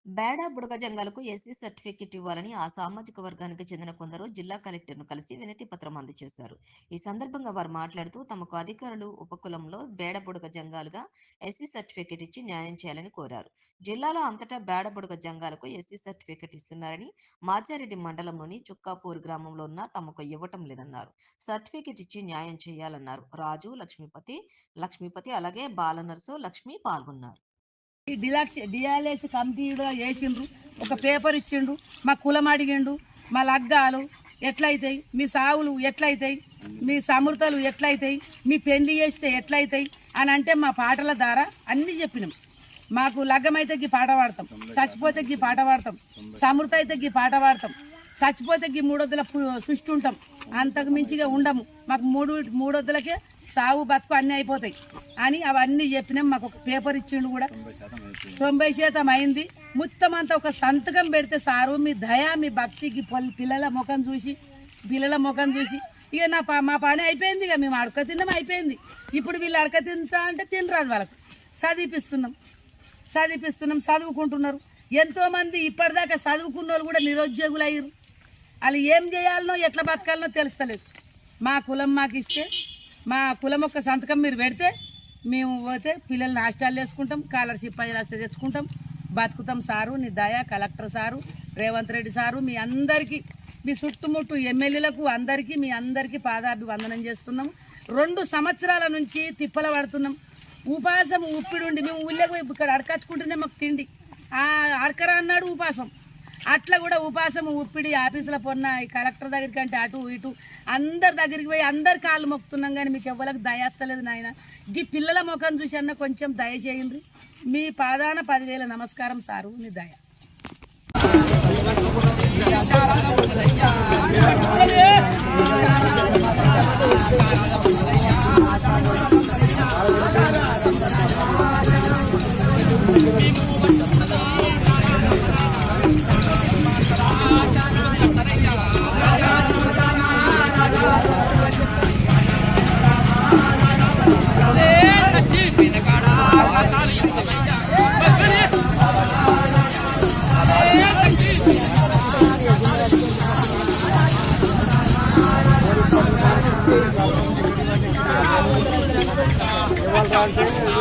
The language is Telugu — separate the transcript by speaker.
Speaker 1: బేడా బుడగ జంగాలకు ఎస్సీ సర్టిఫికెట్ ఇవ్వాలని ఆ సామాజిక వర్గానికి చెందిన కొందరు జిల్లా కలెక్టర్ను కలిసి వినతి పత్రం అందజేశారు. ఈ సందర్భంగా వారు మాట్లాడుతూ తమకు అధికారులు ఉపకులంలో బేడ బుడగ జంగాలుగా ఎస్సీ సర్టిఫికెట్ ఇచ్చి న్యాయం చేయాలని కోరారు. జిల్లాలో అంతటా బేడ బుడగ జంగాలకు ఎస్సీ సర్టిఫికెట్ ఇస్తున్నారని, మాచారెడ్డి మండలంలోని చుక్కాపూర్ గ్రామంలో ఉన్న తమకు ఇవ్వటం లేదన్నారు. సర్టిఫికెట్ ఇచ్చి న్యాయం చేయాలన్నారు. రాజు, లక్ష్మీపతి అలాగే బాలనర్సు, లక్ష్మి పాల్గొన్నారు.
Speaker 2: ఈ డిఎల్ఎస్ కమిటీలో వేసిండ్రు, ఒక పేపర్ ఇచ్చిండు, మా కులం అడిగిండు, మా లగ్గాలు ఎట్లయితాయి, మీ సావులు ఎట్లయితాయి, మీ సమృతలు ఎట్లయితాయి, మీ పెళ్లి చేస్తే ఎట్లయితాయి అని అంటే మా పాటల ద్వారా అన్నీ చెప్పినాం. మాకు లగ్గమైతే గీ పాట పాడతాం, చచ్చిపోతే గీ పాట పాడతాం, సమృత అయితే గీ పాట పాడతాం, చచ్చిపోతే గీ మూడొద్దుల సృష్టి ఉంటాం, అంతకు మించిగా ఉండము, మాకు మూడొద్దులకే సాగు బతుకు అన్నీ అయిపోతాయి అని అవన్నీ చెప్పినాం. మాకు ఒక పేపర్ ఇచ్చిండు కూడా, 90% అయింది. మొత్తం అంతా ఒక సంతకం పెడితే సారు మీ దయ మీ భక్తికి పిల్లల ముఖం చూసి ఇక మా పని అయిపోయింది. ఇక మేము అడక తిన్నాం అయిపోయింది. ఇప్పుడు వీళ్ళు అడక తింటా అంటే తినరాదు, వాళ్ళకు చదివిపిస్తున్నాం, చదువుకుంటున్నారు. ఎంతోమంది ఇప్పటిదాకా చదువుకున్న వాళ్ళు కూడా నిరుద్యోగులు అయ్యారు. వాళ్ళు ఏం చేయాలనో ఎట్లా బతకాలనో తెలుస్తలేదు. మా కులం మాకు ఇస్తే, మా కులం ఒక్క సంతకం మీరు పెడితే మేము పోతే పిల్లల్ని హాస్టల్ వేసుకుంటాం, స్కాలర్షిప్ వస్తే తెచ్చుకుంటాం, బతుకుతాం. సారు నీ దయ, collector sir, Revanth Reddy sir, మీ అందరికీ, మీ చుట్టుముట్టు ఎమ్మెల్యేలకు అందరికీ, మీ అందరికీ పాదాభివందనం చేస్తున్నాం. 2 సంవత్సరాల నుంచి తిప్పల పడుతున్నాం. ఉపాసం ఉప్పిడుండి మేము ఊళ్ళకి ఇక్కడ అడకచ్చుకుంటేనే మాకు తిండి, అడకరా అన్నాడు ఉపాసం. అట్లా కూడా ఉపాసం ఉప్పిడి ఆఫీసుల పొన్న ఈ కలెక్టర్ దగ్గరికి అంటే అటు ఇటు అందరి దగ్గరికి పోయి అందరి కాళ్ళు మొక్కుతున్నాం. కానీ మీకు ఎవరికి దయస్తలేదు నాయన. ఈ పిల్లల ముఖం చూసి అన్న కొంచెం దయ చేయండి. మీ పాదాన 10,000 నమస్కారం సారు, నీ దయ.
Speaker 3: Igual